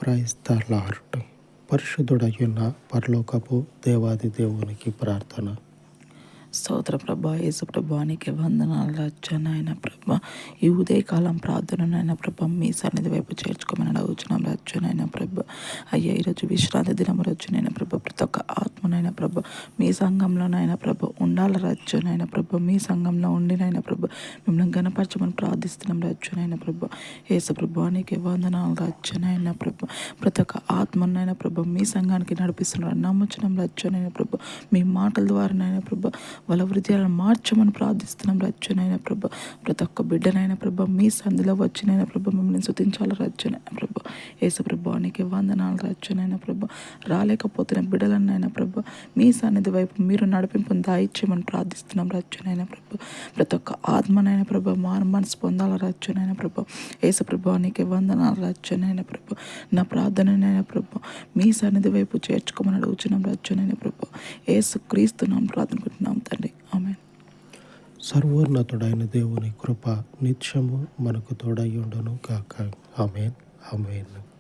Praise the lord. పరిశుద్ధుడయ్యున్న పరలోకపు దేవాది దేవునికి ప్రార్థన. స్తోత్ర ప్రభా, యేసు ప్రభా, నీకే వందనాలు రాజా. నాయన ప్రభా, ఈ ఉదయకాలం ప్రార్థన నాయన ప్రభా మీ సన్నిధి వైపు చేర్చుకోమని అడుగుతున్నాం రాజు. నాయన ప్రభా, అయ్యా ఈరోజు విశ్రాంతి దినం రోజు నాయన ప్రభా ప్రతి ఒక్క ఆత్మనైనా ప్రభా మీ సంఘంలో నాయన ప్రభా ఉండాలి రాజు. నాయన ప్రభా మీ సంఘంలో ఉండి నాయన ప్రభా మిమ్మల్ని గణపరచమని ప్రార్థిస్తున్నాం రాజు. నాయన ప్రభా యేసు ప్రభా నీకే వందనాలు రాజు. నాయన ప్రభా ప్రతి ఒక్క ఆత్మనైనా ప్రభా మీ సంఘానికి నడిపిస్తున్నారు నమ్ముచున్నాం రాజు. నాయన ప్రభా మీ మాటల ద్వారా నాయన ప్రభా వాళ్ళ హృదయాలను మార్చమని ప్రార్థిస్తున్నాం రాజ్యనైనా ప్రభా. ప్రతి ఒక్క బిడ్డనైనా ప్రభా మీ సంధిలో వచ్చినైనా ప్రభా మిమ్మల్ని స్తుతించాలి రాజ్యనైనా ప్రభా. యేసు ప్రభా నీకే వందనాలు రాజ్యనైనా ప్రభా. రాలేకపోతున్న బిడ్డలనైనా ప్రభా మీ సన్నిధి వైపు మీరు నడిపింపుని దాయిచ్చేయమని ప్రార్థిస్తున్నాం రాజ్యనైనా ప్రభా. ప్రతి ఒక్క ఆత్మనైనా ప్రభా మారు మనసు పొందాల రాజ్యనైనా ప్రభా. యేసు ప్రభా నీకే వందనాలు రాజ్యనైనా ప్రభా. నా ప్రార్థననైనా ప్రభా మీ సన్నిధి వైపు చేర్చుకోమని అడుగుచున్నాం రాజ్యనైనా ప్రభా. యేసు క్రీస్తున్నాం ప్రార్థనుకుంటున్నాం తండ్రి. ఆమేన్. సర్వోన్నతుడైన దేవుని కృప నిత్యము మనకు తోడై ఉండును గాక. ఆమేన్. ఆమేన్.